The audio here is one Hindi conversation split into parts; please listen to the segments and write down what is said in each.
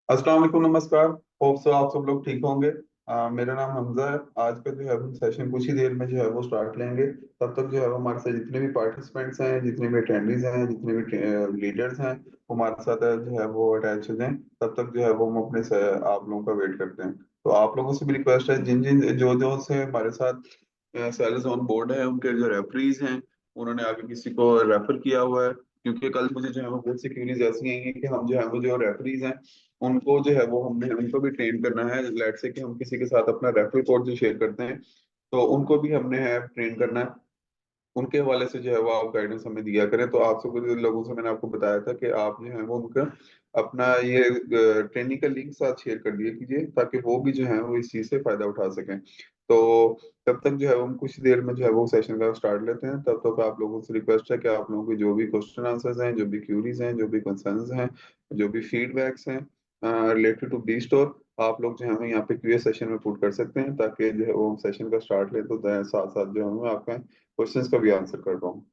अस्सलाम वालेकुम, नमस्कार। होप सो आप सब लोग ठीक होंगे। मेरा नाम हमजा है। आज का जो है हम सेशन कुछ ही देर में जो है वो स्टार्ट लेंगे। तब तक जो है वो हमारे साथ जितने भी पार्टिसिपेंट्स हैं, जितने भी अटेंडीज हैं, जितने भी लीडर्स हैं, वो हमारे साथ जो है वो अटैच हो जाएं। तब तक जो है वो हम आप लोगों का वेट करते हैं। तो आप लोगों से भी रिक्वेस्ट है, जिन जिन जो जो से हमारे साथ सेलर्स ऑन बोर्ड है, उनके जो रेफरीज हैं, उन्होंने आगे किसी को रेफर किया हुआ है, क्योंकि कल मुझे जो है वो बहुत सी क्वेरीज ऐसी आई हैं कि हम जो है वो जो रेफरीज हैं, उनको जो है वो हमने उनको भी ट्रेन करना है। लेट से कि हम किसी के साथ अपना रेफरल कोड जो शेयर करते हैं, तो उनको भी हमने है ट्रेन करना है। उनके हवाले से जो है वो आप गाइडेंस हमें दिया करें। तो आप सब लोगों से मैंने आपको बताया था कि आप जो है वो उनका अपना ये ट्रेनिंग का लिंक साथ शेयर कर दिया कीजिए, ताकि वो भी जो है वो इस चीज से फायदा उठा सकें। तो तब तक जो है वो हम कुछ देर में जो है वो सेशन का स्टार्ट लेते हैं। तब तक आप लोगों से रिक्वेस्ट है कि आप लोगों के जो भी क्वेश्चन आंसर्स हैं, जो भी क्यूरीज हैं, जो भी कंसर्न्स हैं, जो भी फीडबैक्स हैं रिलेटेड टू बी स्टोर, आप लोग जो है हमें यहाँ पे क्यूए सेशन में पुट कर सकते हैं, ताकि जो है वो हम सेशन का स्टार्ट ले तो साथ साथ जो है मैं आपका क्वेश्चंस का भी आंसर कर पाऊँ।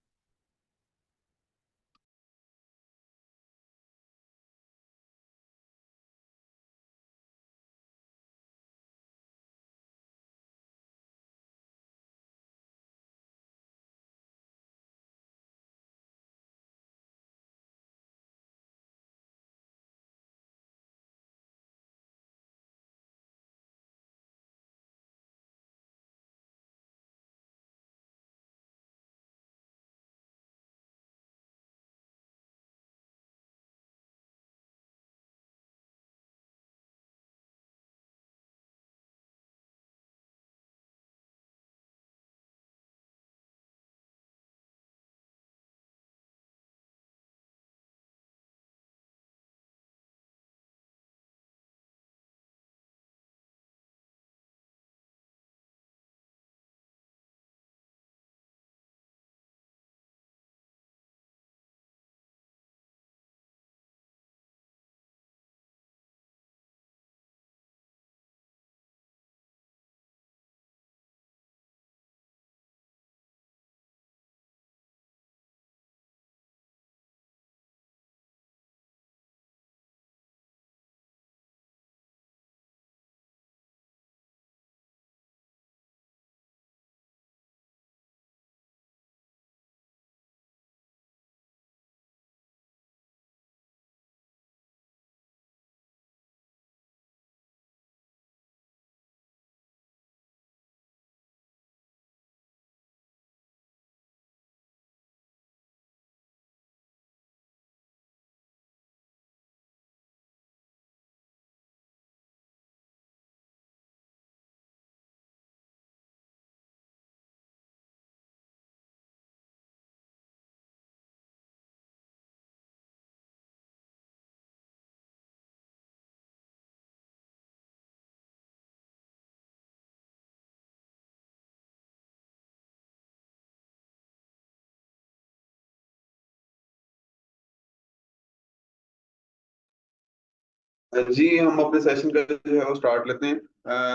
जी, हम अपने सेशन का जो है वो स्टार्ट लेते हैं।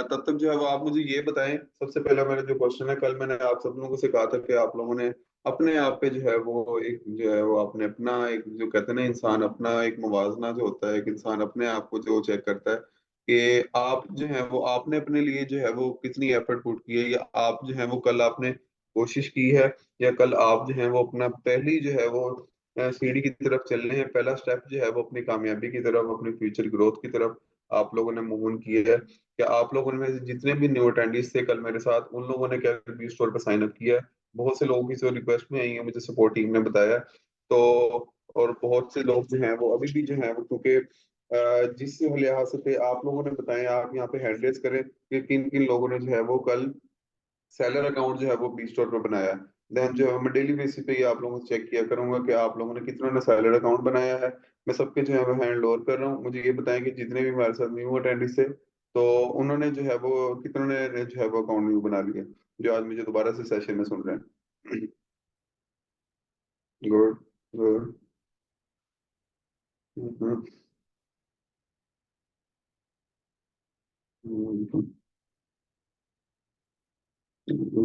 तब तक जो है वो आप मुझे ये बताएं, सबसे पहला मेरा जो क्वेश्चन है, कल मैंने आप सब लोगों से कहा था कि आप लोगों ने अपने आप पे जो है वो एक जो है वो आपने अपना एक जो कहते हैं ना, इंसान अपना एक मुवाजना जो होता है, एक इंसान अपने आप को जो चेक करता है कि आप जो है वो आपने अपने लिए जो है वो कितनी एफर्ट पुट की है, या आप जो है वो कल आपने कोशिश की है, या कल आप जो है वो अपना पहली जो है वो सीढ़ी की तरफ चल रहे हैं, पहला स्टेप जो है वो अपनी कामयाबी की तरफ, अपनी फ्यूचर ग्रोथ की तरफ आप लोगों ने मूव ऑन किया है। क्या आप लोगों में से जितने भी न्यू अटेंडीज थे कल मेरे साथ, उन लोगों ने क्या बी स्टोर पर साइन अप किया है? बहुत से लोगों की जो रिक्वेस्ट में आई है, मुझे सपोर्ट टीम ने बताया। तो और बहुत से लोग जो हैं वो अभी भी जो हैं वो, क्योंकि जिस लिहाज से आप लोगों ने बताया, आप यहाँ पे हैंड रेज करें कि किन किन लोगों ने जो है वो कल सेलर अकाउंट जो है वो बी स्टोर पे बनाया है। देन जो है मैं डेली बेसिस पे ये आप लोगों से चेक किया करूंगा कि आप लोगों ने कितनों ने सेलर अकाउंट बनाया है। मैं सबके जो है वो हैंड ओवर कर रहा हूँ। मुझे ये बताएं कि जितने भी हमारे साथ न्यू अटेंडेंस थे, तो उन्होंने जो है वो कितनों ने जो है वो अकाउंट न्यू बना लिए, जो आज मुझे दोबारा से सेशन में सुन रहे हैं। Good, good,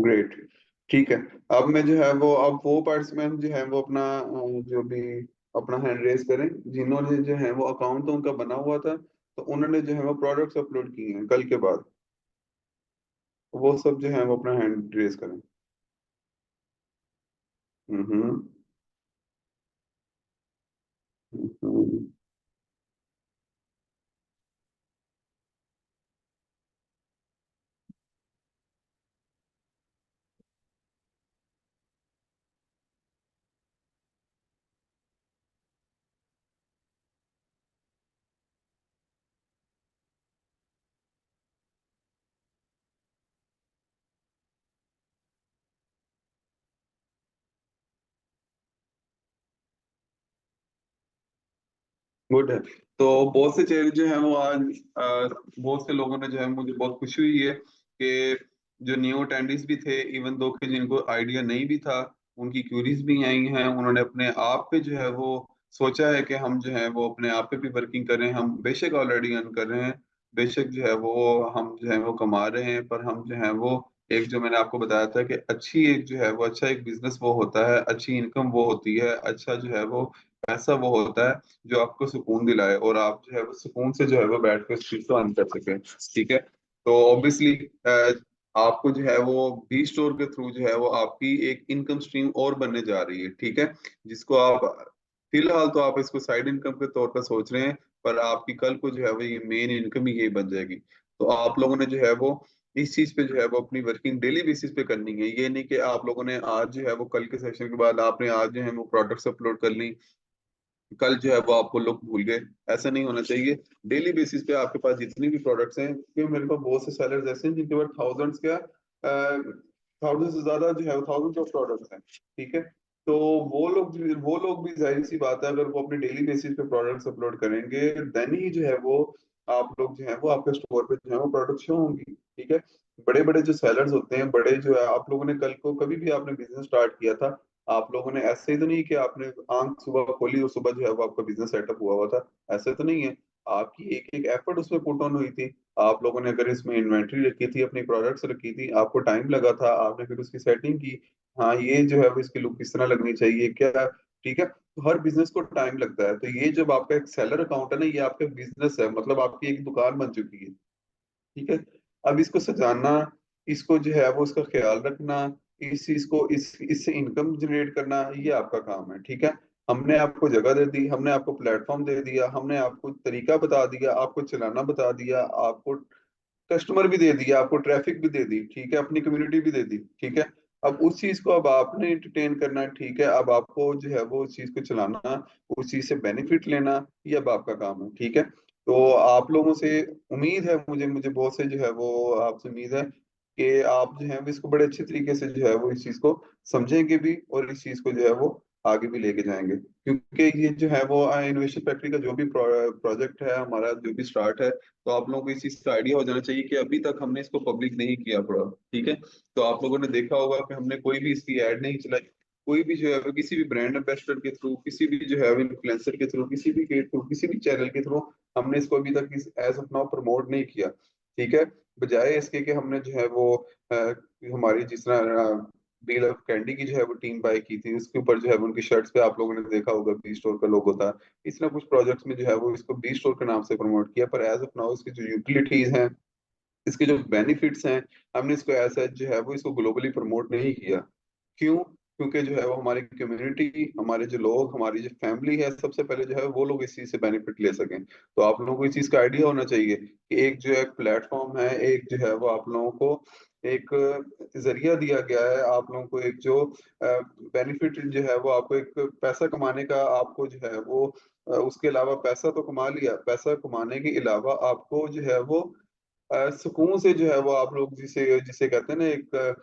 great. ठीक है। अब मैं जो है वो अब वो पार्टिसिपेंट जो है वो अपना जो भी अपना हैंड रेस करें, जिन्होंने जो है वो अकाउंट तो उनका बना हुआ था, तो उन्होंने जो है वो प्रोडक्ट्स अपलोड किए हैं कल के बाद। वो सब जो है वो अपना हैंड रेज करें। हम्म। हम्म। गुड है। तो बहुत से चेहरे जो है वो आज बहुत से लोगों ने जो है, मुझे बहुत खुशी हुई है कि जो न्यू अटेंडेंस भी थे, इवन दो कि जिनको आइडिया नहीं भी था, उनकी क्यूरीज भी आई हैं, उन्होंने अपने आप पे जो है वो सोचा है कि हम जो है वो अपने आप पे भी वर्किंग कर रहे हैं। हम बेशक ऑलरेडी अर्न कर रहे हैं, बेशक जो है वो हम जो है वो कमा रहे हैं, पर हम जो है वो एक जो मैंने आपको बताया था कि अच्छी एक जो है वो अच्छा एक बिजनेस वो होता है, अच्छी इनकम वो होती है, अच्छा जो है वो पैसा वो होता है जो आपको सुकून दिलाए, और आप जो है वो सुकून से जो है वो बैठ के उस चीज को अर्न कर सकें। ठीक है। तो ऑब्वियसली आपको जो है वो बी स्टोर के थ्रू जो है वो आपकी एक इनकम स्ट्रीम और बनने जा रही है। ठीक है। जिसको आप फिलहाल तो आप इसको साइड इनकम के तौर पर सोच रहे हैं, पर आपकी कल को जो है वो ये मेन इनकम ही यही बन जाएगी। तो आप लोगों ने जो है वो इस चीज पे जो है वो अपनी वर्किंग डेली बेसिस पे करनी है। ये नहीं कि आप लोगों ने आज जो है वो कल के सेशन के बाद आपने आज जो है वो प्रोडक्ट्स अपलोड कर ली, कल जो है वो आपको लोग भूल गए। ऐसा नहीं होना चाहिए। डेली बेसिस पे आपके पास जितनी भी प्रोडक्ट्स हैं, क्योंकि मेरे पास बहुत से सेलर्स ऐसे हैं जिनके पास थाउजेंड्स क्या थाउजेंड से ज्यादा जो है थाउजेंड्स ऑफ प्रोडक्ट्स हैं। ठीक है। तो वो लोग भी जाहिर सी बात है, अगर वो अपने डेली बेसिस पे प्रोडक्ट्स अपलोड करेंगे, देन ही जो है वो आप लोग जो है वो आपके स्टोर पे जो है वो प्रोडक्ट शो होंगी। ठीक है। बड़े बड़े जो सेलर्स होते हैं, बड़े जो है, आप लोगों ने कल को कभी भी आपने बिजनेस स्टार्ट किया था, आप लोगों ने ऐसे ही तो नहीं कि आपने आंख सुबह खोली और सुबह जो है वो आपका बिजनेस सेटअप हुआ हुआ था। ऐसे तो नहीं है। आपकी एक एक एफर्ट उसमें पुट ऑन हुई थी। आप लोगों ने अगर इसमें इन्वेंट्री रखी थी, अपनी प्रोडक्ट्स रखी थी, आपको टाइम लगा था, आपने फिर उसकी सेटिंग की। हाँ, ये जो है वो इसकी लुक किस तरह लगनी चाहिए क्या। ठीक है। तो हर बिजनेस को टाइम लगता है। तो ये जब आपका एक सेलर अकाउंट है ना, ये आपका बिजनेस है, मतलब आपकी एक दुकान बन चुकी है। ठीक है। अब इसको सजाना, इसको जो है वो उसका ख्याल रखना, इस चीज को इससे इनकम जनरेट करना, ये आपका काम है। ठीक है। हमने आपको जगह दे दी, हमने आपको प्लेटफॉर्म दे दिया, हमने आपको तरीका बता दिया, आपको चलाना बता दिया, आपको कस्टमर भी दे दिया, आपको ट्रैफिक भी दे दी। ठीक है। अपनी कम्युनिटी भी दे दी। ठीक है। अब उस चीज को अब आपने एंटरटेन करना है। ठीक है। अब आपको जो है वो उस चीज को चलाना, उस चीज से बेनिफिट लेना, ये अब आपका काम है। ठीक है। तो आप लोगों से उम्मीद है, मुझे मुझे बहुत से जो है वो आपसे उम्मीद है कि आप जो है वो इसको बड़े अच्छे तरीके से जो है वो इस चीज को समझेंगे भी, और इस चीज को जो है वो आगे भी लेके जाएंगे। क्योंकि ये जो है वो इनोवेशन फैक्ट्री का जो भी प्रोजेक्ट है हमारा, जो भी स्टार्ट है, तो आप लोगों को इस चीज का आइडिया हो जाना चाहिए कि अभी तक हमने इसको पब्लिक नहीं किया पूरा। ठीक है। तो आप लोगों ने देखा होगा कि हमने कोई भी इसकी ऐड नहीं चलाई। कोई भी जो है वो किसी भी ब्रांड एम्बेसडर के थ्रू, किसी भी जो है इन्फ्लुएंसर के थ्रू, किसी भी के थ्रू, किसी भी चैनल के थ्रू हमने इसको अभी तक एज ऑफ नाउ प्रमोट नहीं किया। ठीक है। बजाय इसके कि हमने जो है वो हमारी जिस तरह डील ऑफ कैंडी की जो है वो टीम बाय की थी, उसके ऊपर जो है वो उनकी शर्ट्स पे आप लोगों ने देखा होगा बी स्टोर का लोगो था। इस तरह कुछ प्रोजेक्ट्स में जो है वो इसको बी स्टोर के नाम से प्रमोट किया, पर एज ऑफ नाउ इसकी जो यूटिलिटीज हैं, इसके जो बेनिफिट्स हैं, हमने इसको ऐसा जो है वो इसको ग्लोबली प्रमोट नहीं किया। क्यों? क्योंकि जो है वो हमारी कम्युनिटी, हमारे जो लोग, हमारी जो फैमिली है, सबसे पहले जो है वो लोग इस चीज से बेनिफिट ले सकें। तो आप लोगों को इस चीज का आइडिया होना चाहिए कि एक जो है प्लेटफॉर्म है, एक जो है वो आप लोगों को एक जरिया दिया गया है, आप लोगों को एक जो बेनिफिट जो है वो आपको एक पैसा कमाने का, आपको जो है वो उसके अलावा पैसा तो कमा लिया, पैसा कमाने के अलावा आपको जो है वो सुकून से जो है वो आप लोग जिसे जिसे कहते हैं ना एक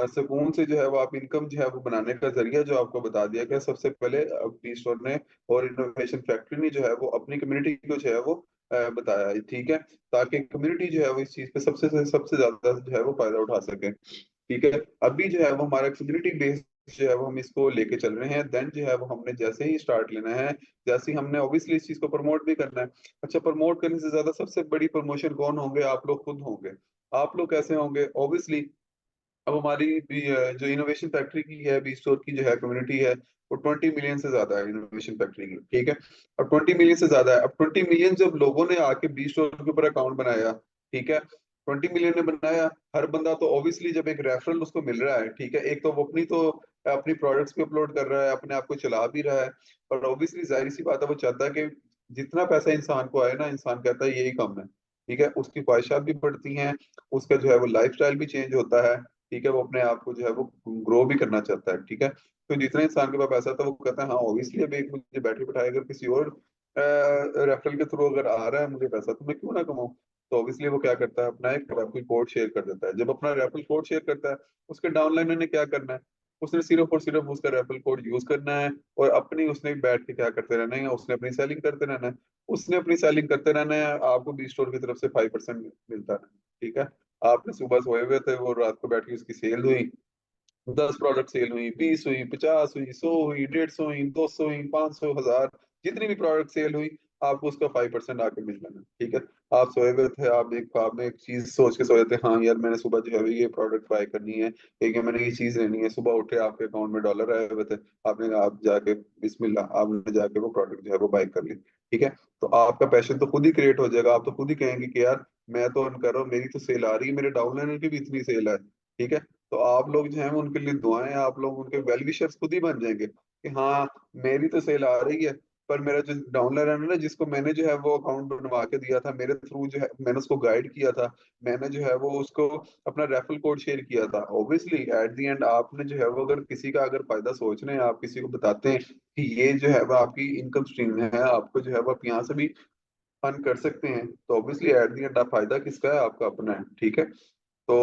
सुकून से जो है वो आप इनकम जो है वो बनाने का जरिया जो आपको बता दिया गया सबसे पहले बी स्टोर ने और इनोवेशन फैक्ट्री ने जो है वो अपनी कम्युनिटी को जो है वो बताया है। ठीक है। ताकि कम्युनिटी जो है वो इस चीज पे सबसे ज्यादा जो है वो फायदा उठा सके। ठीक है। अभी जो है वो हमारा कम्युनिटी बेस्ड जो है वो हम इसको लेके चल रहे हैं। देन जो है वो हमने जैसे ही स्टार्ट लेना है, जैसे ही हमने ऑब्वियसली इस चीज को प्रमोट भी करना है। अच्छा, प्रमोट करने से ज्यादा सबसे बड़ी प्रमोशन कौन होंगे? आप लोग खुद होंगे। आप लोग कैसे होंगे? ऑब्वियसली अब हमारी भी जो इनोवेशन फैक्ट्री की है, बी स्टोर की जो है कम्युनिटी है, वो 20 मिलियन से ज्यादा है इनोवेशन फैक्ट्री की, ठीक है। अब 20 मिलियन से ज्यादा है, अब 20 मिलियन जब लोगों ने आके बी स्टोर के ऊपर अकाउंट बनाया, ठीक है, 20 मिलियन ने बनाया, हर बंदा तो ऑब्वियसली जब एक रेफरल उसको मिल रहा है, ठीक है, एक तो वो अपनी प्रोडक्ट्स भी अपलोड कर रहा है, अपने आप को चला भी रहा है, और ऑब्वियसली जाहिर सी बात है वो चाहता है कि जितना पैसा इंसान को आए ना, इंसान कहता है यही कम है, ठीक है, उसकी ख्वाहिशात भी बढ़ती हैं, उसका जो है वो लाइफस्टाइल भी चेंज होता है, ठीक है, वो अपने आप को जो है वो ग्रो भी करना चाहता है, ठीक है। तो जितना इंसान के पास पैसा था वो कहता है हाँ ऑब्वियसली अब एक मुझे बैटरी बैठाए, अगर किसी और रेफरल के थ्रू अगर आ रहा है मुझे पैसा तो मैं क्यों ना कमाऊं। तो ऑब्वियसली वो क्या करता है, अपना एक रेफरल कोड शेयर कर देता है। जब अपना रेफरल कोड शेयर करता है, उसके डाउनलाइनर ने क्या करना है, उसने सिर्फ और सिर्फ उसका रेफरल कोड यूज करना है, और अपनी उसने बैठ के क्या करते रहना है, उसने अपनी सेलिंग करते रहना है, उसने अपनी सेलिंग करते रहना है, आपको बी स्टोर की तरफ से 5% मिलता है, ठीक है। आपने सुबह सोए हुए थे, वो रात को बैठ के उसकी सेल हुई, 10 प्रोडक्ट सेल हुई, 20 हुई, 50 हुई, 100 हुई, 150 हुई, 200 हुई, 500, 1000, जितनी भी प्रोडक्ट सेल हुई, आपको उसका 5% आके मिल जाना, ठीक है। आप सोए हुए थे, आप में एक चीज सोच के सोए थे, हाँ यार मैंने सुबह जो है ये प्रोडक्ट बाय करनी है, ठीक है, मैंने ये चीज लेनी है, सुबह उठे आपके अकाउंट में डॉलर आए हुए थे, आपने आप जाके बिस्मिल्लाह आपने जाके वो प्रोडक्ट जो है वो बाय कर ली, ठीक है। तो आपका पैशन तो खुद ही क्रिएट हो जाएगा, आप तो खुद ही कहेंगे कि यार मैं तो अर्न कर रहा हूँ, मेरी तो सेल आ रही है, मेरे डाउनलाइन की भी इतनी सेल है, ठीक है। तो आप लोग जो है उनके लिए दुआएं, आप लोग उनके वेल विशर्स खुद ही बन जाएंगे कि हाँ मेरी तो सेल आ रही है, पर मेरा जो डाउनलाइन है ना, जिसको मैंने जो है वो अकाउंट बनवा के दिया था, मेरे थ्रू जो है मैंने उसको गाइड किया था, मैंने जो है वो उसको अपना रेफरल कोड शेयर किया था, ऑब्वियसली एट द एंड आपने जो है वो अगर किसी का अगर फायदा सोच रहे हैं, आप किसी को बताते हैं कि ये जो है वो आपकी इनकम स्ट्रीम है, आपको जो है वो आप यहाँ से भी अर्न कर सकते हैं, तो ऑब्वियसली एट द एंड आप फायदा किसका है, आपका अपना है, ठीक है। तो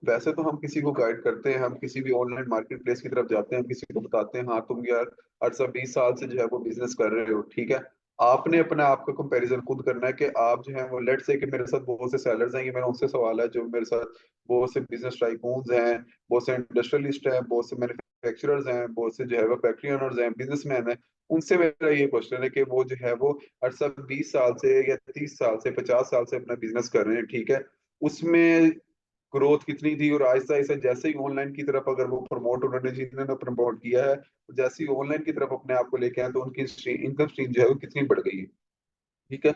वैसे तो हम किसी को गाइड करते हैं, हम किसी भी ऑनलाइन मार्केट प्लेस की तरफ जाते हैं, हम किसी को बताते हैं हाँ तुम यार 18-20 साल से जो है वो बिजनेस कर रहे हो, ठीक है। आपने अपने आप का कंपैरिजन खुद करना है कि आप जो है वो लेट से कि मेरे साथ बहुत से सेलर्स हैं, ये मेरा उनसे सवाल है जो मेरे साथ बहुत से बिजनेस टाइकून्स हैं, बहुत से इंडस्ट्रियलिस्ट हैं, बहुत से मैन्युफैक्चरर्स हैं, बहुत से जो है वो फैक्ट्री ओनर्स हैं, बिजनेसमैन हैं, उनसे मेरा ये क्वेश्चन है कि वो जो है वो 18-20 साल से या 30 साल से 50 साल से अपना बिजनेस कर रहे हैं, ठीक है, उसमें ग्रोथ कितनी थी, और आहिस्ता आहिस्ता जैसे ही ऑनलाइन की तरफ अगर वो प्रमोट उन्होंने जिन्होंने प्रमोट किया है, जैसे ही ऑनलाइन की तरफ अपने आप को लेके आए, तो उनकी इनकम स्ट्रीम जो है वो कितनी बढ़ गई है, ठीक है।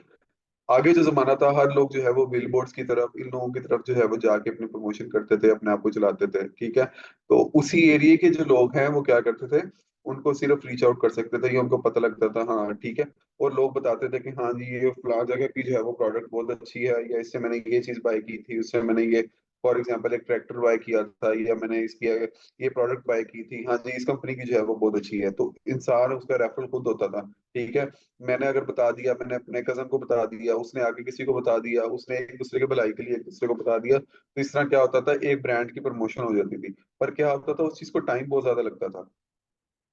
आगे जो जमाना था, हर लोग जो है वो बिलबोर्ड्स की तरफ, इन लोगों की तरफ जो है वो जाके अपनी प्रमोशन करते थे, अपने आप को चलाते थे, ठीक है। तो उसी एरिया के जो लोग हैं वो क्या करते थे, उनको सिर्फ रीच आउट कर सकते थे, ये उनको पता लगता था हाँ ठीक है, और लोग बताते थे कि हाँ जी ये फलां जगह की जो है वो प्रोडक्ट बहुत अच्छी है, या इससे मैंने ये चीज बाय की थी, उससे मैंने ये फॉर एग्जाम्पल एक ट्रैक्टर बाय किया था, या मैंने इसकी ये प्रोडक्ट बाय की थी, हाँ जी इस कंपनी की जो है वो बहुत अच्छी है, तो इंसान उसका रेफरल खुद होता था, ठीक है। मैंने अगर बता दिया, मैंने अपने कजन को बता दिया, उसने आगे किसी को बता दिया, उसने एक दूसरे के भलाई के लिए एक दूसरे को बता दिया, तो इस तरह क्या होता था, एक ब्रांड की प्रमोशन हो जाती थी। पर क्या होता था, उस चीज को टाइम बहुत ज्यादा लगता था,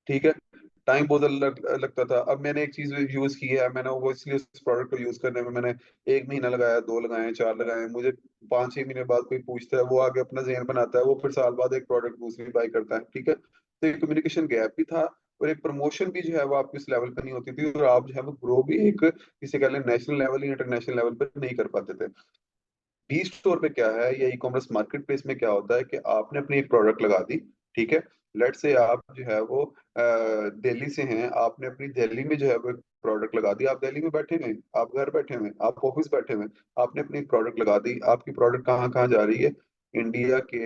ठीक है, टाइम बहुत ज्यादा लगता था। अब मैंने एक चीज यूज की है, मैंने वो इसलिए उस प्रोडक्ट को यूज करने में मैंने 1 महीना लगाया, 2 लगाए, 4 लगाए, मुझे 5-6 महीने बाद कोई पूछता है, वो आगे अपना जहन बनाता है, वो फिर साल बाद एक प्रोडक्ट दूसरी बाय करता है, ठीक है। तो एक कम्युनिकेशन गैप भी था, और एक प्रमोशन भी जो है वो आपकी उस लेवल पर नहीं होती थी, और आप जो है वो ग्रो भी एक किसी कह लें नेशनल लेवल या इंटरनेशनल लेवल पर नहीं कर पाते थे। बी स्टोर पे क्या है, या ई कॉमर्स मार्केट प्लेस में क्या होता है कि आपने अपनी एक प्रोडक्ट लगा दी, ठीक है, लेट से आप जो है वो दिल्ली से हैं, आपने अपनी दिल्ली में जो है वो प्रोडक्ट लगा दी, आप दिल्ली में बैठे हुए हैं, आप घर बैठे हुए हैं, आप ऑफिस बैठे हुए हैं, आपने अपनी प्रोडक्ट लगा दी, आपकी प्रोडक्ट कहाँ कहाँ जा रही है, इंडिया के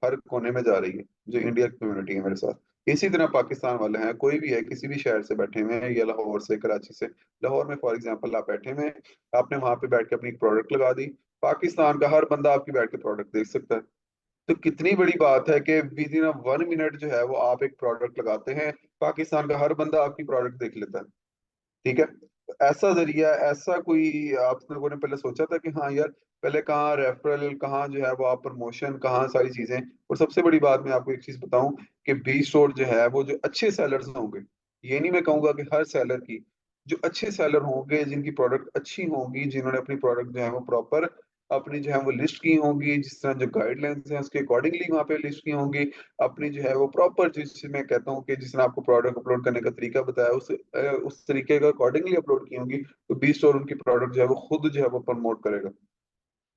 हर कोने में जा रही है, जो इंडिया की कम्युनिटी है मेरे साथ। इसी तरह पाकिस्तान वाले हैं, कोई भी है किसी भी शहर से बैठे हुए हैं, या लाहौर से, कराची से, लाहौर में फॉर एग्जाम्पल आप बैठे हुए हैं, आपने वहां पे बैठ के अपनी प्रोडक्ट लगा दी, पाकिस्तान का हर बंदा आपकी बैठ के प्रोडक्ट देख सकता है। तो कितनी बड़ी बात है कि विद इन 1 मिनट जो है वो आप एक प्रोडक्ट लगाते हैं, पाकिस्तान का हर बंदा आपकी प्रोडक्ट देख लेता है, ठीक है। तो ऐसा जरिया, ऐसा कोई आप लोगों ने पहले सोचा था कि हाँ यार पहले कहाँ रेफरल, कहाँ जो है वो आप प्रमोशन, कहाँ सारी चीजें। और सबसे बड़ी बात मैं आपको एक चीज बताऊं कि बी स्टोर जो है वो जो अच्छे सेलर्स होंगे, ये नहीं मैं कहूंगा कि हर सेलर की, जो अच्छे सेलर होंगे, जिनकी प्रोडक्ट अच्छी होंगी, जिन्होंने अपनी प्रोडक्ट जो है वो प्रॉपर अपनी जो है वो लिस्ट की होंगी, जिस तरह जो गाइडलाइंस हैं उसके अकॉर्डिंगली वहाँ पे लिस्ट की होंगी, अपनी जो है वो प्रॉपर, जिससे मैं कहता हूँ कि जिसने आपको प्रोडक्ट अपलोड करने का तरीका बताया उस तरीके का अकॉर्डिंगली अपलोड की होंगी, तो बी स्टोर उनकी प्रोडक्ट जो है वो खुद जो है वो प्रमोट करेगा,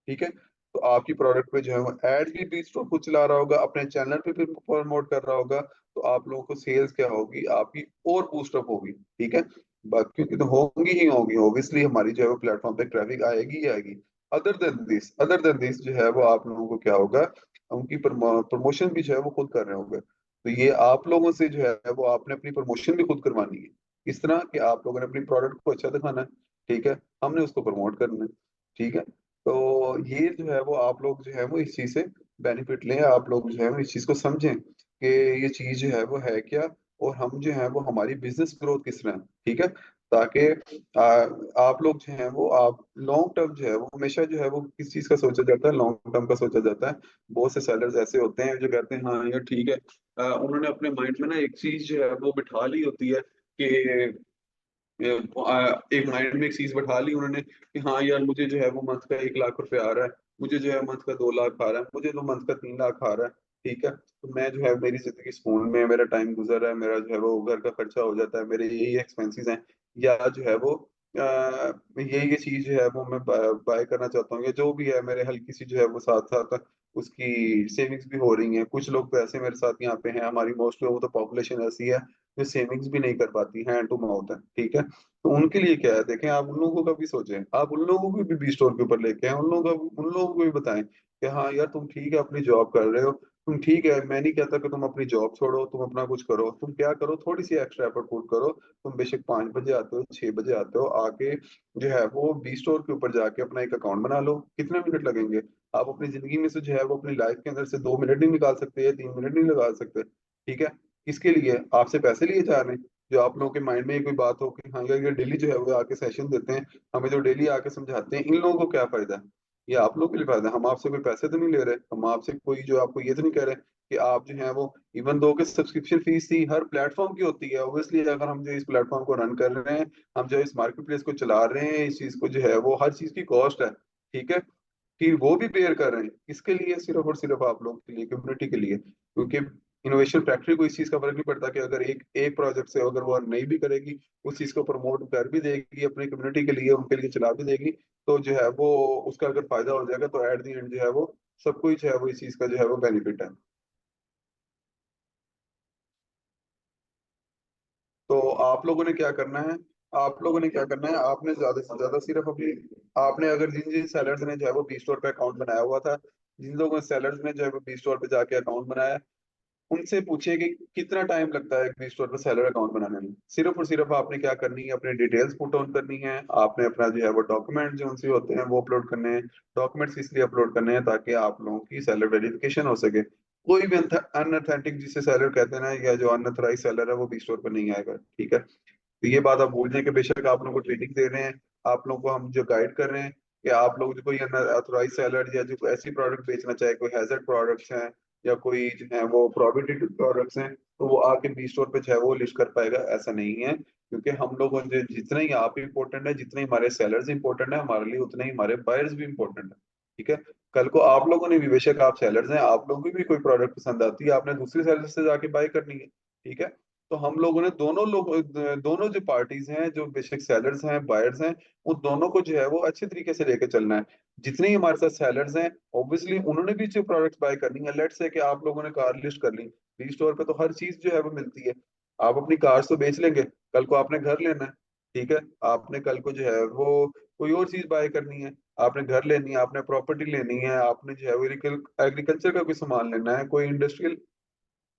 ठीक है। तो आपकी प्रोडक्ट पे जो है वो एड भी बी स्टोर खुद चला रहा होगा, अपने चैनल पे भी प्रमोट कर रहा होगा, तो आप लोगों को सेल्स क्या होगी आपकी, और बूस्टअप होगी। ठीक है, बाकी क्योंकि तो होंगी ही होंगी, ऑब्वियसली हमारी जो है वो प्लेटफॉर्म पे ट्रैफिक आएगी ही आएगी। अदर देन दिस जो है वो आप लोगों को क्या होगा, उनकी प्रमोशन भी जो है वो खुद कर रहे होंगे। तो ये आप लोगों से जो है वो आपने अपनी प्रमोशन भी खुद करवानी है। इस तरह कि आप लोगों ने अपनी प्रोडक्ट को अच्छा दिखाना है, ठीक है, हमने उसको प्रमोट करना है। ठीक है, तो ये जो है वो आप लोग जो है वो इस चीज से बेनिफिट लें, आप लोग जो है वो इस चीज को समझें कि ये चीज जो है वो है क्या, और हम जो है वो हमारी बिजनेस ग्रोथ किस तरह है। ठीक है, ताकि आ, आप लोग जो है वो आप लॉन्ग टर्म जो है वो हमेशा जो है वो किस चीज का सोचा जाता है, लॉन्ग टर्म का सोचा जाता है। बहुत से सेलर्स ऐसे होते हैं जो कहते हैं हाँ यार ठीक है, उन्होंने अपने माइंड में ना एक चीज जो है वो बिठा ली होती है कि एक माइंड में एक चीज बैठा ली उन्होंने कि हाँ यार मुझे जो है वो मंथ का 1 लाख रुपए आ रहा है, मुझे जो है मंथ का 2 लाख आ रहा है, मुझे तो मंथ का 3 लाख आ रहा है। ठीक है, तो मैं जो है मेरी जिंदगी सुकून में, मेरा टाइम गुजर रहा है, मेरा जो है वो घर का खर्चा हो जाता है, मेरे यही एक्सपेंसेस हैं, या जो है वो ये चीज जो है वो मैं बाय करना चाहता हूँ, या जो भी है मेरे हल्की सी जो है वो साथ साथ उसकी सेविंग्स भी हो रही हैं। कुछ लोग तो ऐसे मेरे साथ यहाँ पे हैं, हमारी मोस्टली वो तो पॉपुलेशन ऐसी है जो सेविंग्स भी नहीं कर पाती, हैंड टू माउथ है। ठीक है, तो उनके लिए क्या है, देखें आप उन लोगों का भी सोचें, आप उन लोगों को भी बी स्टोर के ऊपर लेके आए, उन लोगों को भी बताएं कि हाँ यार तुम ठीक है अपनी जॉब कर रहे हो, तुम ठीक है, मैं नहीं कहता कि तुम अपनी जॉब छोड़ो, तुम अपना कुछ करो, तुम क्या करो, थोड़ी सी एक्स्ट्रा एफर्ट पुट करो। तुम बेशक 5 बजे आते हो, 6 बजे आते हो, आके जो है वो बी स्टोर के ऊपर जाके अपना एक अकाउंट बना लो। कितने मिनट लगेंगे? आप अपनी जिंदगी में से जो है वो अपनी लाइफ के अंदर से 2 मिनट नहीं निकाल सकते या 3 मिनट नहीं लगा सकते? ठीक है, किसके लिए? आपसे पैसे लिए जा रहे हैं? जो आप लोगों के माइंड में ये कोई बात हो कि हाँ यार ये डेली जो है वो आके सेशन देते हैं, हमें जो डेली आके समझाते हैं, इन लोगों को क्या फायदा है? ये आप लोगों के लिए फायदा है, हम आपसे कोई पैसे तो नहीं ले रहे, हम आपसे कोई जो आपको ये तो नहीं कह रहे कि आप जो है वो, इवन दो के सब्सक्रिप्शन फीस थी हर प्लेटफॉर्म की होती है, ऑब्वियसली अगर हम जो इस प्लेटफॉर्म को रन कर रहे हैं, हम जो इस मार्केट प्लेस को चला रहे हैं, इस चीज को जो है वो हर चीज की कॉस्ट है। ठीक है, कि वो भी बेयर कर रहे हैं, किसके लिए? सिर्फ और सिर्फ आप लोगों के लिए, कम्युनिटी के लिए। क्योंकि इनोवेशन फैक्ट्री को इस चीज का फर्क नहीं पड़ता कि अगर एक एक प्रोजेक्ट से अगर वो नहीं भी करेगी, उस चीज को प्रमोट कर भी देगी अपनी कम्युनिटी के लिए, उनके लिए चला भी देगी, तो जो है वो उसका अगर फायदा हो जाएगा तो एट द एंड जो है वो सबको ही जो है वो इस चीज का जो है वो बेनिफिट है। तो आप लोगों ने क्या करना है, आप लोगों ने क्या करना है, आपने ज्यादा से ज्यादा सिर्फ अपनी, आपने अगर जिन जिन सेलर्स ने जो है वो बी स्टोर पे अकाउंट बनाया हुआ था, जिन लोगों ने सेलर्स ने जो है वो बी स्टोर पे जाके अकाउंट बनाया, उनसे पूछिए कि कितना टाइम लगता है बी स्टोर पे सेलर अकाउंट बनाने में। सिर्फ और सिर्फ आपने क्या करनी है, अपनी डिटेल्स पुट ऑन करनी है, आपने अपना जो है वो डॉक्यूमेंट जो उनसे होते हैं वो अपलोड करने हैं। डॉक्यूमेंट्स इसलिए अपलोड करने हैं ताकि आप लोगों की सेलर वेरिफिकेशन हो सके। कोई भी अनऑथेंटिक जिसे सेलर कहते हैं ना, या जो अनऑथराइज सेलर है वो बी स्टोर पर नहीं आएगा। ठीक है, तो ये बात आप भूल जाएं कि बेशक आप लोगों को ट्रेनिंग दे रहे हैं, आप लोगों को हम जो गाइड कर रहे हैं कि आप लोग जो कोई अनऑथराइज सेलर या जो ऐसी प्रोडक्ट बेचना चाहे, कोई हैजर्ड प्रोडक्ट्स हैं या कोई जो है वो प्रोहिबिटेड प्रोडक्ट्स हैं, तो वो आके बी स्टोर पे जो है वो लिस्ट कर पाएगा, ऐसा नहीं है। क्योंकि हम लोग जो जितने ही आप इंपॉर्टेंट है, जितने ही हमारे सेलर्स इंपॉर्टेंट है हमारे लिए, उतने ही हमारे बायर्स भी इंपॉर्टेंट है। ठीक है, कल को आप लोगों ने भी, बेशक आप सेलर्स हैं, आप लोगों को भी कोई प्रोडक्ट पसंद आती है, आपने दूसरे सेलर से जाके बाय करनी है। ठीक है, तो हम लोगों ने दोनों जो पार्टीज हैं, जो बेशक सेलर्स हैं बायर्स हैं, उन दोनों को जो है वो अच्छे तरीके से लेके चलना है। जितने ही हमारे साथ सेलर्स हैं, ऑब्वियसली उन्होंने भी जो प्रोडक्ट्स बाय करनी है, लेट्स से कि आप लोगों ने कार लिस्ट कर ली, बी स्टोर पे तो हर चीज जो है वो मिलती है। आप अपनी कार तो बेच लेंगे, कल को आपने घर लेना है। ठीक है, आपने कल को जो है वो कोई और चीज बाय करनी है, आपने घर लेनी है, आपने प्रॉपर्टी लेनी है, आपने जो है वो एग्रीकल्चर का कोई सामान लेना है, कोई इंडस्ट्रियल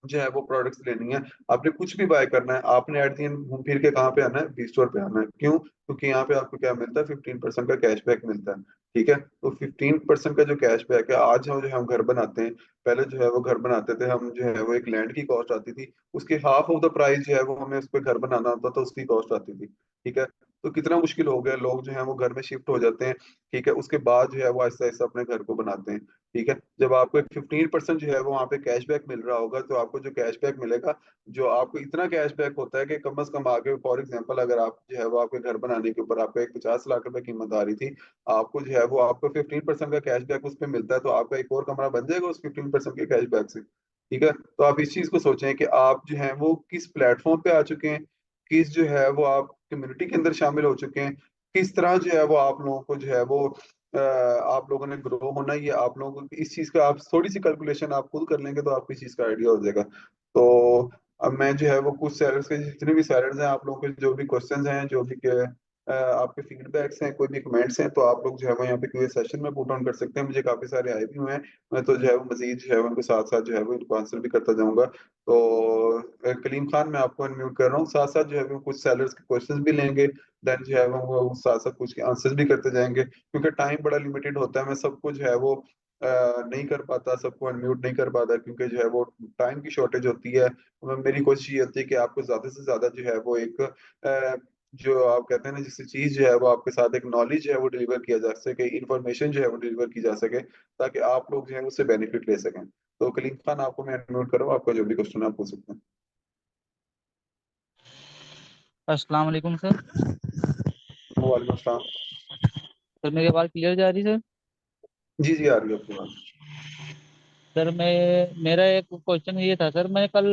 जो है वो प्रोडक्ट्स लेनी है, आपने कुछ भी बाय करना है, आपने एट दी एंड घूम फिर के कहाँ पे आना है? बी स्टोर पे आना है। क्यों? क्योंकि यहाँ पे आपको क्या मिलता है, 15% का कैशबैक मिलता है। ठीक है, तो 15% का जो कैशबैक है, आज हम जो हम घर बनाते हैं, पहले जो है वो घर बनाते थे हम, जो है वो एक लैंड की कॉस्ट आती थी, उसके हाफ ऑफ द प्राइस जो है वो हमें उस पर घर बनाना होता था, उसकी कॉस्ट आती थी। ठीक है, तो कितना मुश्किल हो गया, लोग जो है वो घर में शिफ्ट हो जाते हैं। ठीक है, उसके बाद जो है वो आहिस्ता आहिस्ता अपने घर को बनाते हैं। ठीक है, जब आपको एक 15% जो है वो वहाँ पे कैशबैक मिल रहा होगा, तो आपको जो कैशबैक मिलेगा, जो आपको इतना कैशबैक होता है कि कम से कम आगे फॉर एग्जांपल अगर आप जो है वो आपके घर बनाने के ऊपर आपको एक 50 लाख रुपए कीमत आ रही थी, आपको जो है वो आपको 15% का कैशबैक उस पर मिलता है, तो आपका एक और कमरा बन जाएगा उस 15% के कैशबैक से। ठीक है, तो आप इस चीज को सोचें कि आप जो है वो किस प्लेटफॉर्म पे आ चुके हैं, किस जो है वो आप कम्युनिटी के अंदर शामिल हो चुके हैं, किस तरह जो है वो आप लोगों को जो है वो आप लोगों ने ग्रो होना है, ये आप लोगों को इस चीज का, आप थोड़ी सी कैलकुलेशन आप खुद कर लेंगे तो आपको इस चीज का आइडिया हो जाएगा। तो अब मैं जो है वो कुछ सैलर्स के जितने भी सैलर्स हैं, आप लोगों के जो भी क्वेश्चंस हैं, जो भी आपके फीडबैक्स हैं, कोई भी कमेंट्स हैं, तो आप लोग जो है वो यहाँ पे क्यूए सेशन में पुट ऑन कर सकते हैं। मुझे काफी सारे आए भी हुए हैं, मैं तो जो है वो मजीद जो है वो उनके साथ साथ जो है वो इनको आंसर भी करता जाऊंगा। तो कलीम खान, मैं आपको अनम्यूट कर रहा हूँ, साथ साथ जो है वो कुछ सैलर्स के क्वेश्चंस भी लेंगे, देन जो है वो साथ साथ कुछ आंसर्स भी करते जाएंगे, क्योंकि टाइम बड़ा लिमिटेड होता है। मैं सबको जो है वो नहीं कर पाता, सबको अनम्यूट नहीं कर पाता, क्योंकि जो है वो टाइम की शॉर्टेज होती है। मेरी कोशिश ये होती है कि आपको ज्यादा से ज्यादा जो है वो एक जो आप कहते हैं ना, जिससे चीज जो है वो आपके साथ एक नॉलेज जो है वो डिलीवर किया जा सके, इंफॉर्मेशन जो है वो डिलीवर की जा सके, ताकि आप लोग जो है उससे बेनिफिट ले सकें। तो कलीम खान, आपको मैं अनम्यूट करूँ, आपका जो भी क्वेश्चन है आप पूछ सकते हैं। अस्सलाम वालेकुम सर। वालेकुम अस्सलाम। सर मेरी आवाज़ क्लियर जा रही है सर? जी जी, आ रही है आपकी बात। सर मैं मेरा एक क्वेश्चन ये था सर, मैं कल,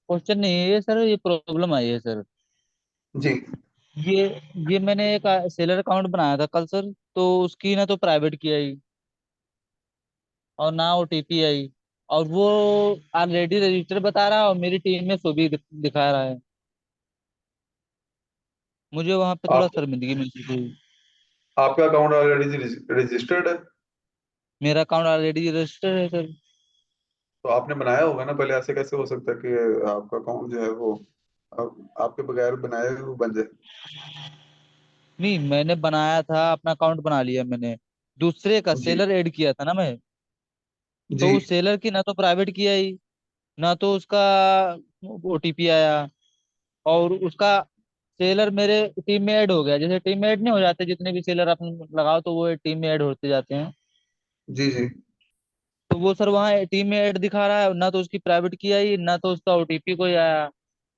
क्वेश्चन नहीं है ये सर, ये प्रॉब्लम आई है सर। जी ये ये मैंने एक सेलर अकाउंट बनाया था कल सर, तो उसकी ना तो प्राइवेट की आई और ना ओटीपी आई, और वो ऑलरेडी रजिस्टर बता रहा है और मेरी टीम में सो भी दिखा रहा है। मुझे वहां पे थोड़ा आप, शर्मिंदगी महसूस हुई। आपका अकाउंट ऑलरेडी रजिस्टर्ड है? मेरा अकाउंट ऑलरेडी रजिस्टर है सर। तो आपने बनाया होगा ना पहले, ऐसे कैसे हो सकता है कि आपका अकाउंट जो है वो आपके बगैर बनाए हुए वो बन जाए? नहीं, मैंने बनाया था, अपना अकाउंट बना लिया मैंने। दूसरे का जी सेलर ऐड किया था ना मैं। जी तो उस सेलर की ना तो प्राइवेट की आई, ना तो उसका ओटीपी आया, और उसका सेलर मेरे टीम में ऐड हो गया। जैसे टीम में ऐड नहीं हो जाते, जितने भी सेलर अपन लगाओ तो वो टीम में ऐड होते जाते हैं। जी जी। तो वो सर वहाँ टीम में ऐड दिखा रहा है, ना तो उसकी प्राइवेट की आई, ना तो उसका ओटीपी कोई आया,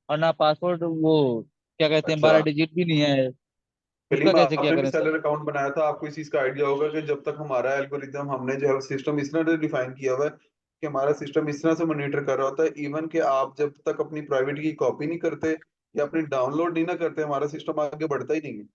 और ना पासवर्ड, वो क्या कहते हैं, अच्छा 12 डिजिट भी नहीं है। उसका कलीम, कैसे क्या आपने भी करें सर? सेलर अकाउंट बनाया था, आपको इस चीज का आइडिया होगा कि जब तक हमारा एल्गोरिदम, हमने जो है सिस्टम इस तरह डिफाइन किया हुआ है कि हमारा सिस्टम इस तरह से मॉनिटर कर रहा होता है, इवन कि आप जब तक अपनी प्राइवेट की कॉपी नहीं करते या अपनी डाउनलोड नहीं ना करते, हमारा सिस्टम आगे बढ़ता ही नहीं है।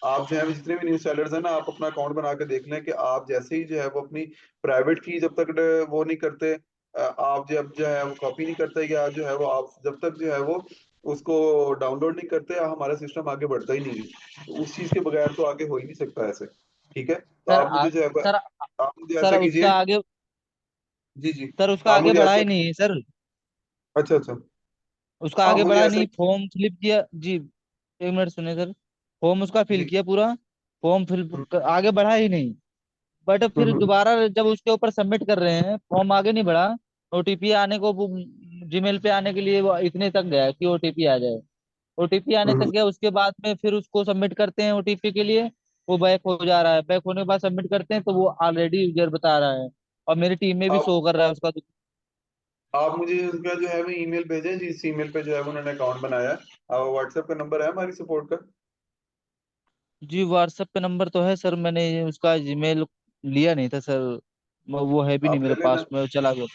आप जो है जितने भी न्यूज सेलर्स हैं ना, आप अपना अकाउंट बना के देख लें कि आप जैसे ही जो है वो अपनी प्राइवेट की जब तक वो नहीं करते, आप जब जो है वो कॉपी नहीं करते, या जो है वो आप जब तक जो है वो उसको डाउनलोड नहीं करते, हमारा सिस्टम आगे बढ़ता ही नहीं है। तो उस चीज के बगैर तो आगे हो ही नहीं सकता ऐसे। ठीक है, तो सर आप मुझे जो है सर आप मुझे सर ऐसा कीजिए। उसका आगे जी जी। सर उसका आप आगे मुझे बढ़ा ऐसा, ही नहीं है सर। अच्छा अच्छा, उसका आप आगे मुझे बढ़ा ऐसा, नहीं, फॉर्म फिल किया जी। 1 मिनट सुनिए सर। फॉर्म उसका फिल जी। किया पूरा, फॉर्म हम्म फिल आगे बढ़ा ही नहीं। बट फिर हम्म दोबारा जब उसके ऊपर सबमिट कर रहे हैं, फॉर्म आगे नहीं बढ़ा। ओटीपी आने को, जीमेल पे आने के लिए वो इतने तक गया कि ओटीपी आ जाए। ओटीपी आने तक हम्म। गया, उसके बाद में फिर उसको सबमिट करते हैं ओटीपी के लिए, वो बैक हो जा रहा है। बैक होने के बाद सबमिट करते हैं तो वो ऑलरेडी यूजर बता रहा है, और मेरी टीम में भी आप शो कर रहा है उसका। आप मुझे उनका जो है वो ईमेल भेजें, जिस ईमेल पे जो है वो उन्होंने अकाउंट बनाया है। व्हाट्सएप का नंबर है हमारी सपोर्ट का? जी व्हाट्सएप पे नंबर तो है सर, मैंने उसका जीमेल लिया नहीं था सर। वो है भी नहीं आप मेरे ले लेना। पास में, वो चला गया।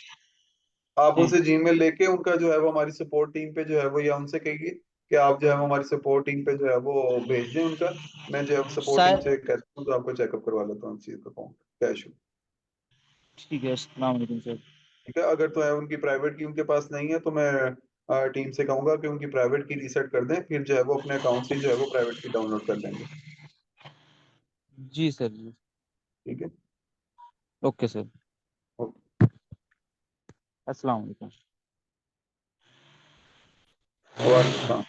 आप जी उनसे जीमेल लेके उनका जो है वो हमारी सपोर्ट टीम पे जो है वो, या उनसे कहिए कि आप जो है वो हमारी सपोर्ट टीम पे जो है वो भेज दें उनका। मैं जो है सपोर्ट टीम शायद। से कहता हूँ तो आपको चेकअप करवा लेता हूँ इस चीज का अकाउंट, क्या इशू। ठीक है, अस्सलाम वालेकुम सर। ठीक है, अगर तो है उनकी प्राइवेट की उनके पास नहीं है, तो मैं टीम से कहूंगा कि उनकी प्राइवेट की रीसेट कर दें, फिर जो है वो अपने अकाउंट से जो है वो प्राइवेट की डाउनलोड कर लेंगे। जी सर जी। ठीक है। Okay sir. ओके। अस्सलाम वालेकुम। वालेकुम सलाम।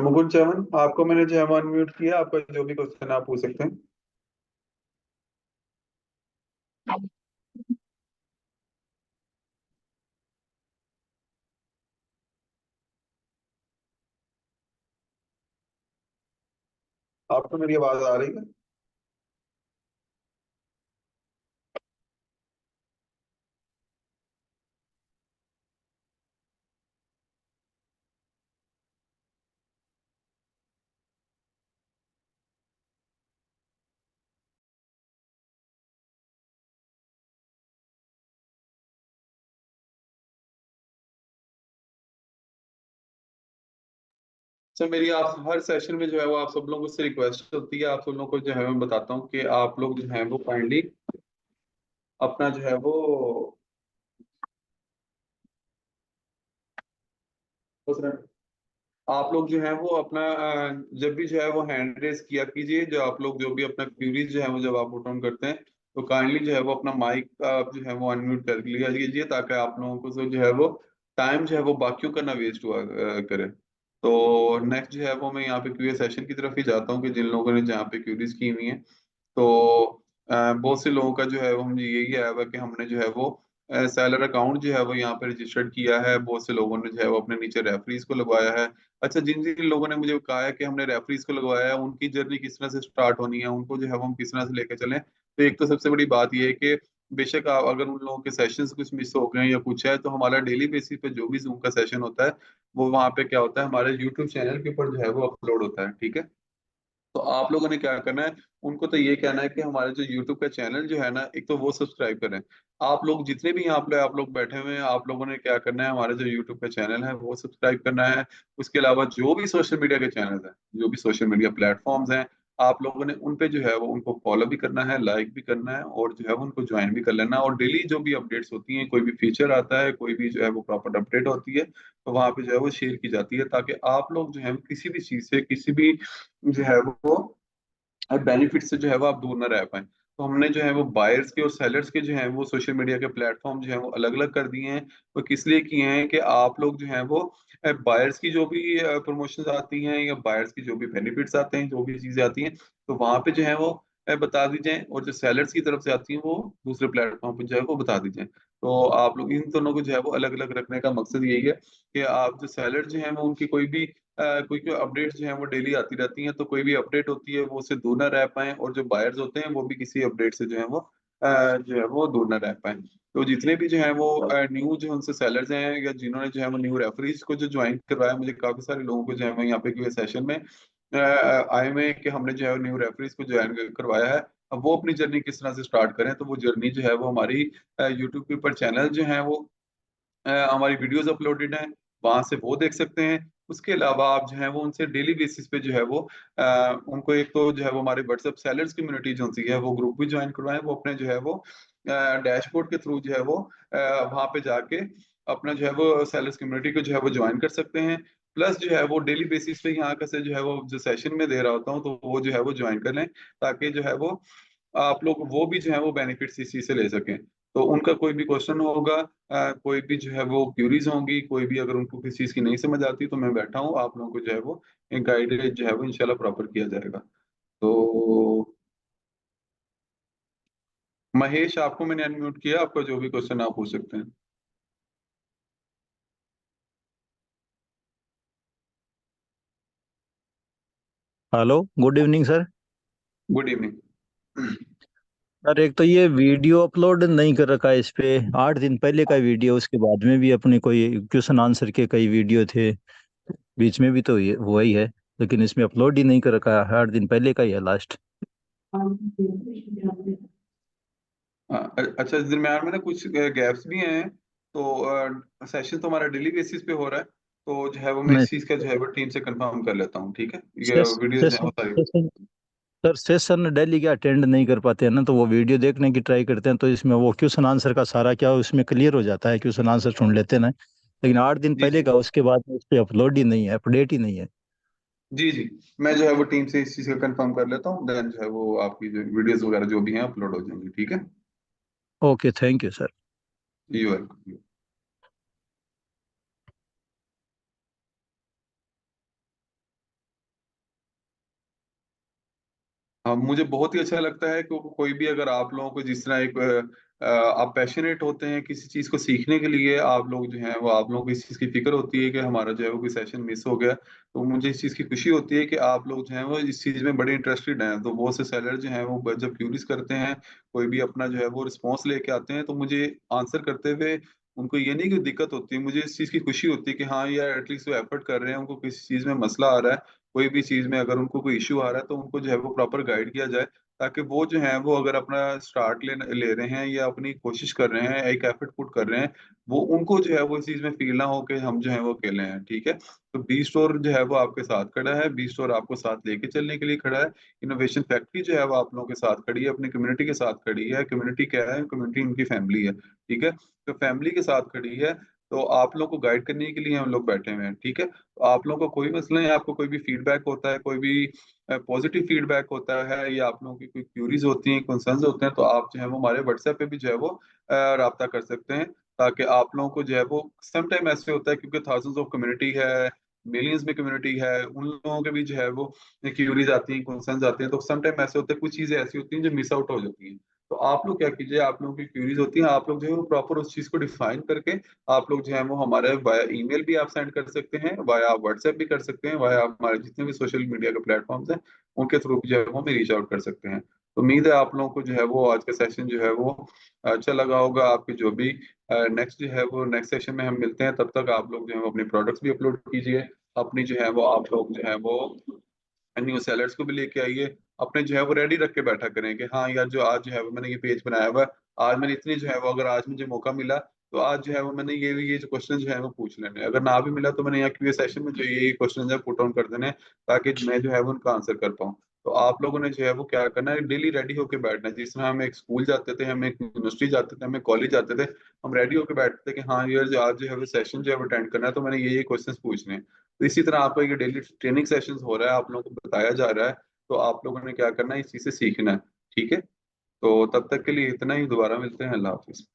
मुकुल चमन, आपको मैंने जो है अनम्यूट किया, आपका जो भी क्वेश्चन आप पूछ सकते हैं। आपको मेरी आवाज आ रही है? अच्छा, मेरी आप हर सेशन में जो है वो आप सब लोगों से रिक्वेस्ट होती है, आप सब लोगों को जो है मैं बताता हूँ कि आप लोग जो है वो काइंडली अपना जो है वो आप लोग जो है वो अपना जब भी जो है वो हैंड रेस किया कीजिए, जो आप लोग जो भी अपना क्यूरीज जो है वो जब आप पुट ऑन करते हैं तो काइंडली जो है वो अपना माइक आप जो है वो अनम्यूट कर लिया कीजिए, ताकि आप लोगों को जो है वो टाइम जो है वो बाकियों का ना वेस्ट हुआ करे। तो नेक्स्ट जो है वो मैं यहाँ पे क्यूए सेशन की तरफ ही जाता हूँ कि जिन लोगों ने जहाँ पे क्यूरीज की हुई है। तो बहुत से लोगों का जो है वो मुझे यही आया हुआ कि हमने जो है वो सेलर अकाउंट जो है वो यहाँ पे रजिस्टर्ड किया है, बहुत से लोगों ने जो है वो अपने नीचे रेफरीज को लगवाया है। अच्छा, जिन जिन लोगों ने मुझे कहा है कि हमने रेफरीज को लगवाया है, उनकी जर्नी किस तरह से स्टार्ट होनी है, उनको जो है वो हम किस तरह से लेकर चलें। तो एक तो सबसे बड़ी बात ये है कि बेशक आप अगर उन लोगों के सेशंस कुछ मिस हो गए या कुछ है, तो हमारा डेली बेसिस पे जो भी जूम का सेशन होता है वो वहाँ पे क्या होता है, हमारे यूट्यूब चैनल के ऊपर जो है वो अपलोड होता है, ठीक है। तो आप लोगों ने क्या करना है, उनको तो ये कहना है कि हमारे जो YouTube का चैनल जो है ना, एक तो वो सब्सक्राइब करें। आप लोग जितने भी यहाँ पे आप लोग बैठे हुए हैं, आप लोगों ने क्या करना है, हमारे जो YouTube का चैनल है वो सब्सक्राइब करना है। उसके अलावा जो भी सोशल मीडिया के चैनल हैं, जो भी सोशल मीडिया प्लेटफॉर्म्स हैं, आप लोगों ने उन पे जो है वो उनको फॉलो भी करना है, लाइक भी करना है, और जो है वो उनको ज्वाइन भी कर लेना है। और डेली जो भी अपडेट्स होती हैं, कोई भी फीचर आता है, कोई भी जो है वो प्रॉपर अपडेट होती है, तो वहाँ पे जो है वो शेयर की जाती है, ताकि आप लोग जो है वो किसी भी चीज से, किसी भी जो है वो बेनिफिट से जो है वो आप दूर ना रह पाए। तो हमने जो है वो बायर्स के और सेलर्स के जो है वो सोशल मीडिया के प्लेटफॉर्म जो है वो अलग अलग कर दिए हैं। वो किस लिए किए हैं कि आप लोग जो है वो बायर्स की जो भी प्रमोशंस आती हैं या बायर्स की जो भी बेनिफिट्स आते हैं, जो भी चीजें आती हैं, तो वहां पे जो है वो बता दी जाए, और जो सेलर्स की तरफ से आती हैं वो दूसरे प्लेटफॉर्म पे जो है वो बता दी जाए। तो आप लोग इन दोनों को जो है वो अलग अलग रखने का मकसद यही है कि आप जो सेलर जो है वो उनकी कोई भी कोई कोई अपडेट्स जो है वो डेली आती रहती हैं, तो कोई भी अपडेट होती है वो उससे दूर ना रह पाए, और जो बायर्स होते हैं वो भी किसी अपडेट से जो है वो जो है वो दूर ना रह पाए। तो जितने भी जो है वो न्यू जो उनसे सेलर्स हैं, या जिन्होंने जो है वो न्यू रेफरीज को जो ज्वाइन करवाया, मुझे काफी सारे लोगों को जो है वो यहाँ पे सेशन में आए हुए हैं कि हमने जो है न्यू रेफरीज को ज्वाइन करवाया है। अब वो अपनी जर्नी किस तरह से स्टार्ट करें, तो वो जर्नी जो है वो हमारी यूट्यूब के ऊपर चैनल जो है वो हमारी वीडियोस अपलोडेड हैं, वहां से वो देख सकते हैं। उसके अलावा आप जो है वो उनसे डेली बेसिस पे जो है वो उनको एक तो जो है वो हमारे व्हाट्सएप सेलर्स कम्युनिटी जो सी है वो ग्रुप भी ज्वाइन करवाएं, वो अपने जो है वो डैशबोर्ड के थ्रू जो है वो वहां पे जाके अपना जो है वो सेलर्स कम्युनिटी को जो है वो ज्वाइन कर सकते हैं। प्लस जो है वो डेली बेसिस पे यहाँ का से जो है वो जो सेशन में दे रहा होता हूँ, तो वो जो है वो ज्वाइन कर लें, ताकि जो है वो आप लोग वो भी जो है वो बेनिफिट्स इसी से ले सकें। तो उनका कोई भी क्वेश्चन होगा, कोई भी जो है वो क्यूरीज होंगी, कोई भी अगर उनको किसी चीज की नहीं समझ आती, तो मैं बैठा हूँ, आप लोगों को जो है वो गाइडेड जो है वो इंशाल्लाह प्रॉपर किया जाएगा। तो महेश, आपको मैंने अनम्यूट किया, आपका जो भी क्वेश्चन आप पूछ सकते हैं। Hello, good evening sir. Good evening. Sir, एक तो ये वीडियो अपलोड नहीं कर रखा है इस पे। 8 दिन पहले का वीडियो, उसके बाद में भी अपने कोई क्वेश्चन आंसर के कई वीडियो थे, बीच में भी तो ये वही है, लेकिन इसमें अपलोड ही नहीं कर रखा है। 8 दिन पहले का ही है लास्ट। अच्छा, इस दरम्यान में ना कुछ गैप्स भी हैं, तो सेशन तो हमारा डेली बेसिस पे हो रहा है, तो जो है वो मैं नहीं, इस चीज का जो है वो टीम से कंफर्म कर लेता हूँ, ठीक है। ये सेस, वीडियोस जो है सेशन वो सारी। सेशन सर, सेशन डेली के अटेंड नहीं कर पाते हैं ना, तो वो वीडियो देखने की ट्राई करते हैं, तो इसमें वो क्वेश्चन आंसर का सारा क्या उसमें क्लियर हो जाता है, क्वेश्चन आंसर सुन लेते हैं ना। लेकिन 8 दिन जी पहले जी का, उसके बाद में उस पर अपलोड ही नहीं है, अपडेट ही नहीं है। जी जी, मैं जो है वो टीम से इस चीज का कंफर्म कर लेता हूँ, देन जो है वो आपकी जो वीडियोस वगैरह जो भी हैं अपलोड हो जाएंगी, ठीक है। Okay, thank you sir. You welcome. हाँ, मुझे बहुत ही अच्छा लगता है कि कोई भी अगर आप लोगों को जिस तरह एक आप पैशनेट होते हैं किसी चीज़ को सीखने के लिए, आप लोग जो हैं वो आप लोगों को इस चीज़ की फिक्र होती है कि हमारा जो है वो कोई सेशन मिस हो गया, तो मुझे इस चीज़ की खुशी होती है कि आप लोग जो हैं वो इस चीज़ में बड़े इंटरेस्टेड हैं। तो बहुत से सेलर जो हैं वो जब क्यूरीज करते हैं, कोई भी अपना जो है वो रिस्पॉन्स लेके आते हैं, तो मुझे आंसर करते हुए उनको ये नहीं कि दिक्कत होती है, मुझे इस चीज़ की खुशी होती है कि हाँ यार एटलीस्ट वो एफर्ट कर रहे हैं, उनको किसी चीज़ में मसला आ रहा है, कोई भी चीज में अगर उनको कोई इश्यू आ रहा है तो उनको जो है वो प्रॉपर गाइड किया जाए, ताकि वो जो है वो अगर अपना स्टार्ट ले रहे हैं या अपनी कोशिश कर रहे हैं, एक एफर्ट पुट कर रहे हैं, वो उनको जो है वो इस चीज में फील ना हो कि हम जो है वो अकेले हैं। ठीक है, तो बी स्टोर जो है वो आपके साथ खड़ा है, बी स्टोर आपको साथ लेके चलने के लिए खड़ा है। इनोवेशन फैक्ट्री जो है वो आप लोगों के साथ खड़ी है, अपनी कम्युनिटी के साथ खड़ी है। कम्युनिटी क्या है? कम्युनिटी उनकी फैमिली है। ठीक है, तो फैमिली के साथ खड़ी है, तो आप लोग को गाइड करने के लिए हम लोग बैठे हुए हैं। ठीक है, तो आप लोगों को कोई मसला नहीं, आपको कोई भी फीडबैक होता है, कोई भी पॉजिटिव फीडबैक होता है, या आप लोगों की कोई क्यूरीज होती हैं, कंसर्न्स होते हैं, तो आप जो है वो हमारे व्हाट्सएप पे भी जो है वो राब्ता कर सकते हैं, ताकि आप लोगों को जो है वो सम टाइम ऐसे होता है क्योंकि थाउजेंड्स ऑफ कम्युनिटी है, मिलियंस में कम्युनिटी है, उन लोगों के भी जो है वो क्यूरीज आती हैं, कंसर्न्स आते हैं, तो सम टाइम ऐसे होते हैं कुछ चीजें ऐसी होती हैं जो मिस आउट हो जाती हैं। तो आप लोग क्या कीजिए, आप लोगों की क्यूरीज होती हैं, आप लोग जो है वो प्रॉपर उस चीज को डिफाइन करके आप लोग जो है वो हमारे वाया ईमेल भी आप सेंड कर सकते हैं, वाया व्हाट्सएप भी कर सकते हैं, वाया हमारे जितने भी सोशल मीडिया के प्लेटफॉर्म्स हैं उनके थ्रू भी जो है वो हमें रीच आउट कर सकते हैं। तो उम्मीद है आप लोगों को जो है वो आज का सेशन जो है वो अच्छा लगा होगा। आपके जो भी नेक्स्ट जो है वो नेक्स्ट सेशन में हम मिलते हैं, तब तक आप लोग जो है वो अपने प्रोडक्ट्स भी अपलोड कीजिए, अपनी जो है वो आप लोग जो है वो न्यू सेलर्स को भी लेके आइए, अपने जो है वो रेडी रख के बैठा करें कि हाँ यार जो आज जो है वो मैंने ये पेज बनाया हुआ है, आज मैंने इतनी जो है वो अगर आज मुझे मौका मिला तो आज जो है वो मैंने ये जो क्वेश्चन जो है वो पूछ लेने हैं। अगर ना भी मिला तो मैंने यहाँ क्यूए सेशन में जो ये क्वेश्चन है पुट ऑन कर देने हैं, ताकि मैं जो है वो उनका आंसर कर पाऊँ। तो आप लोगों ने जो है वो क्या करना है, डेली रेडी होके बैठना है। जिस तरह हम एक स्कूल जाते थे, हम एक यूनिवर्सिटी जाते थे, हम एक कॉलेज जाते थे, हम रेडी होके बैठते थे कि हाँ यार जो आज जो है वो सेशन जो है वो अटेंड करना है, तो मैंने ये क्वेश्चन पूछने हैं। तो इसी तरह आपका ये डेली ट्रेनिंग सेशंस हो रहा है, आप लोगों को बताया जा रहा है, तो आप लोगों ने क्या करना है, इस चीज से सीखना है। ठीक है, तो तब तक के लिए इतना ही, दोबारा मिलते हैं, अल्लाह हाफिज।